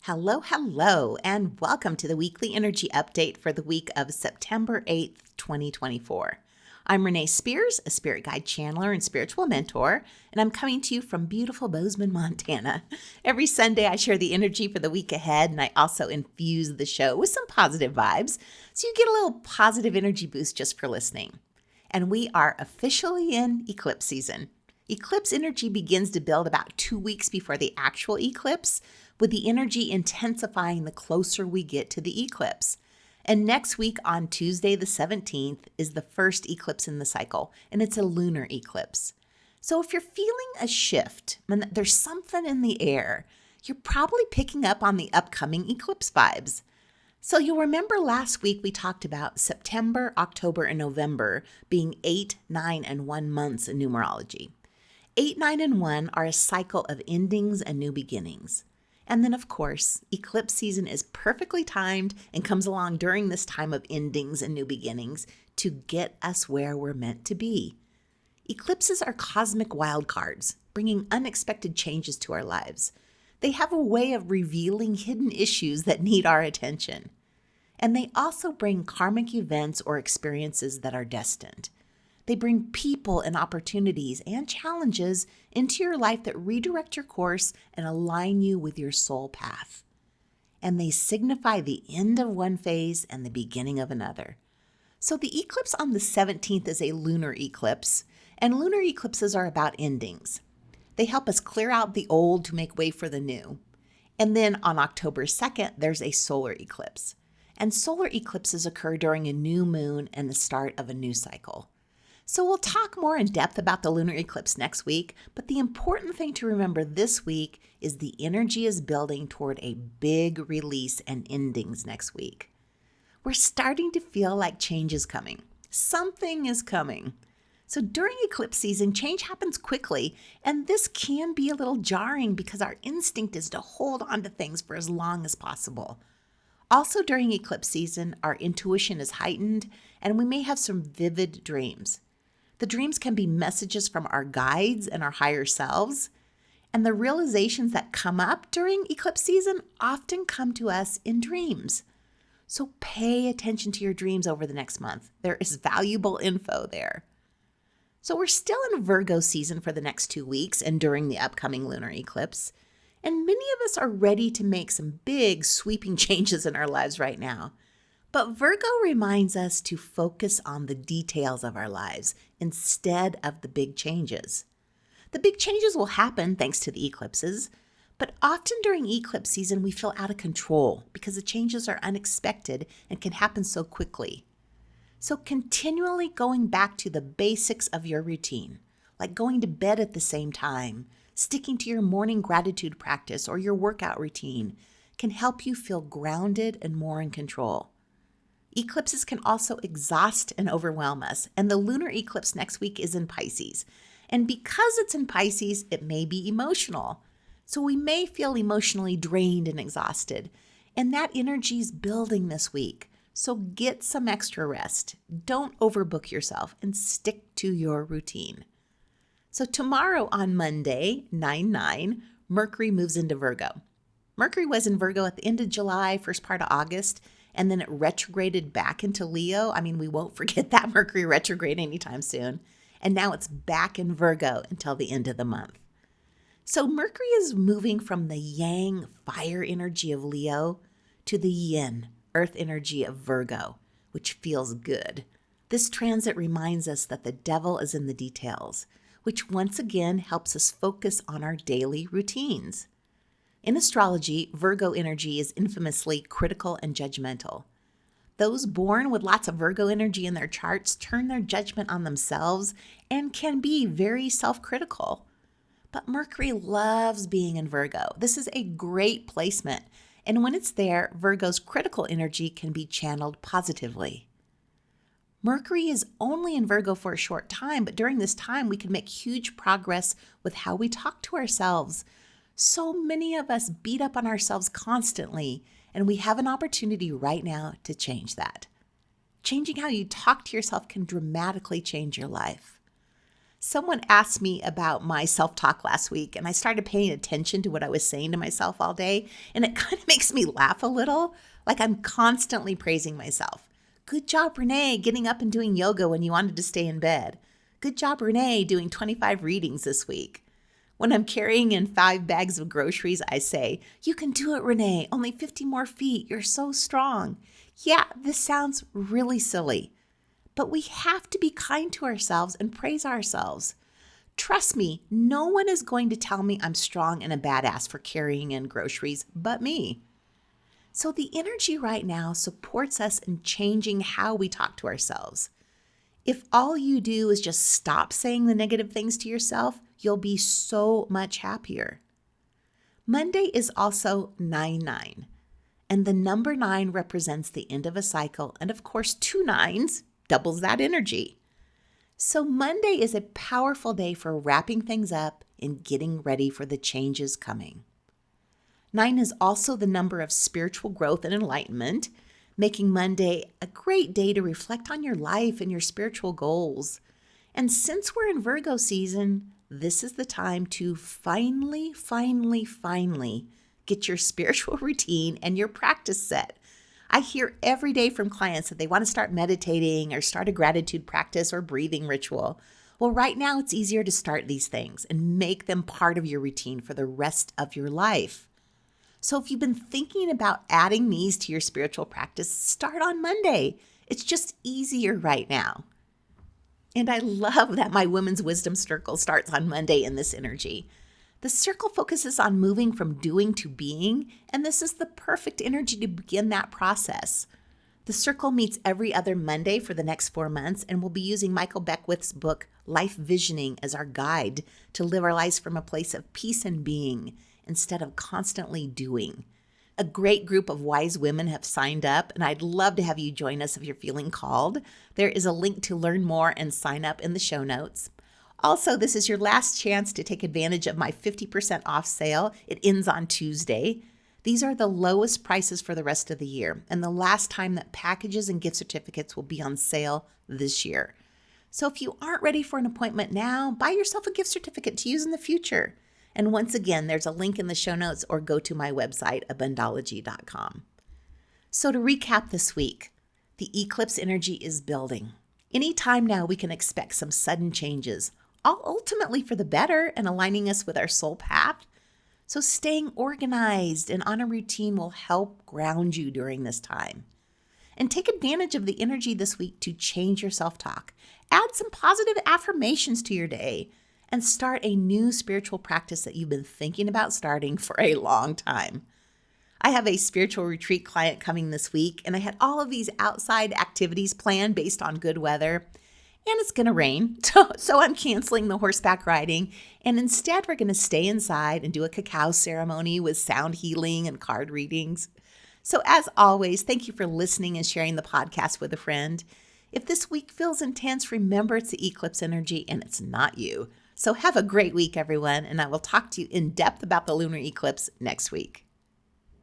Hello, and welcome to the weekly energy update for the week of September 8th, 2024. I'm Renee Spears, a spirit guide channeler and spiritual mentor, and I'm coming to you from beautiful Bozeman, Montana. Every Sunday, I share the energy for the week ahead, and I also infuse the show with some positive vibes, so you get a little positive energy boost just for listening. And we are officially in eclipse season. Eclipse energy begins to build about 2 weeks before the actual eclipse, with the energy intensifying the closer we get to the eclipse. And next week on Tuesday the 17th is the first eclipse in the cycle, and it's a lunar eclipse. So if you're feeling a shift and there's something in the air, you're probably picking up on the upcoming eclipse vibes. So you'll remember last week we talked about September, October, and November being 8, 9, and 1 months in numerology. 8, 9, and 1 are a cycle of endings and new beginnings. And then, of course, eclipse season is perfectly timed and comes along during this time of endings and new beginnings to get us where we're meant to be. Eclipses are cosmic wildcards, bringing unexpected changes to our lives. They have a way of revealing hidden issues that need our attention. And they also bring karmic events or experiences that are destined. They bring people and opportunities and challenges into your life that redirect your course and align you with your soul path. And they signify the end of one phase and the beginning of another. So the eclipse on the 17th is a lunar eclipse, and lunar eclipses are about endings. They help us clear out the old to make way for the new. And then on October 2nd, there's a solar eclipse. And solar eclipses occur during a new moon and the start of a new cycle. So we'll talk more in depth about the lunar eclipse next week, but the important thing to remember this week is the energy is building toward a big release and endings next week. We're starting to feel like change is coming. Something is coming. So during eclipse season, change happens quickly, and this can be a little jarring because our instinct is to hold on to things for as long as possible. Also during eclipse season, our intuition is heightened, and we may have some vivid dreams. The dreams can be messages from our guides and our higher selves, and the realizations that come up during eclipse season often come to us in dreams. So pay attention to your dreams over the next month. There is valuable info there. So we're still in Virgo season for the next 2 weeks and during the upcoming lunar eclipse, and many of us are ready to make some big sweeping changes in our lives right now. But Virgo reminds us to focus on the details of our lives instead of the big changes. The big changes will happen thanks to the eclipses, but often during eclipse season we feel out of control because the changes are unexpected and can happen so quickly. So continually going back to the basics of your routine, like going to bed at the same time, sticking to your morning gratitude practice or your workout routine, can help you feel grounded and more in control. Eclipses can also exhaust and overwhelm us, and the lunar eclipse next week is in Pisces. And because it's in Pisces, it may be emotional. So we may feel emotionally drained and exhausted, and that energy is building this week. So get some extra rest. Don't overbook yourself and stick to your routine. So tomorrow on Monday, 9/9, Mercury moves into Virgo. Mercury was in Virgo at the end of July, first part of August, and then it retrograded back into Leo. I mean, we won't forget that Mercury retrograde anytime soon. And now it's back in Virgo until the end of the month. So Mercury is moving from the yang fire energy of Leo to the yin earth energy of Virgo, which feels good. This transit reminds us that the devil is in the details, which once again helps us focus on our daily routines. In astrology, Virgo energy is infamously critical and judgmental. Those born with lots of Virgo energy in their charts turn their judgment on themselves and can be very self-critical. But Mercury loves being in Virgo. This is a great placement, and when it's there, Virgo's critical energy can be channeled positively. Mercury is only in Virgo for a short time, but during this time, we can make huge progress with how we talk to ourselves. So many of us beat up on ourselves constantly, and we have an opportunity right now to change that. Changing how you talk to yourself can dramatically change your life. Someone asked me about my self-talk last week, and I started paying attention to what I was saying to myself all day, and it kind of makes me laugh a little, like I'm constantly praising myself. Good job, Renee, getting up and doing yoga when you wanted to stay in bed. Good job, Renee, doing 25 readings this week. When I'm carrying in 5 bags of groceries, I say, you can do it, Renee, only 50 more feet, you're so strong. Yeah, this sounds really silly. But we have to be kind to ourselves and praise ourselves. Trust me, no one is going to tell me I'm strong and a badass for carrying in groceries but me. So the energy right now supports us in changing how we talk to ourselves. If all you do is just stop saying the negative things to yourself, you'll be so much happier. Monday is also 9-9, and the number 9 represents the end of a cycle, and of course 2 9s doubles that energy. So Monday is a powerful day for wrapping things up and getting ready for the changes coming. 9 is also the number of spiritual growth and enlightenment, making Monday a great day to reflect on your life and your spiritual goals. And since we're in Virgo season, this is the time to finally get your spiritual routine and your practice set. I hear every day from clients that they want to start meditating or start a gratitude practice or breathing ritual. Well, right now it's easier to start these things and make them part of your routine for the rest of your life. So if you've been thinking about adding these to your spiritual practice, start on Monday. It's just easier right now. And I love that my Women's Wisdom Circle starts on Monday in this energy. The circle focuses on moving from doing to being, and this is the perfect energy to begin that process. The circle meets every other Monday for the next 4 months, and we'll be using Michael Beckwith's book, Life Visioning, as our guide to live our lives from a place of peace and being instead of constantly doing. A great group of wise women have signed up, and I'd love to have you join us if you're feeling called. There is a link to learn more and sign up in the show notes. Also, this is your last chance to take advantage of my 50% off sale. It ends on Tuesday. These are the lowest prices for the rest of the year, and the last time that packages and gift certificates will be on sale this year. So if you aren't ready for an appointment now, buy yourself a gift certificate to use in the future. And once again, there's a link in the show notes or go to my website, Abundology.com. So to recap this week, the eclipse energy is building. Anytime now we can expect some sudden changes, all ultimately for the better and aligning us with our soul path. So staying organized and on a routine will help ground you during this time. And take advantage of the energy this week to change your self-talk. Add some positive affirmations to your day and start a new spiritual practice that you've been thinking about starting for a long time. I have a spiritual retreat client coming this week, and I had all of these outside activities planned based on good weather. And it's going to rain, so I'm canceling the horseback riding. And instead, we're going to stay inside and do a cacao ceremony with sound healing and card readings. So as always, thank you for listening and sharing the podcast with a friend. If this week feels intense, remember it's the eclipse energy and it's not you. So have a great week, everyone, and I will talk to you in depth about the lunar eclipse next week.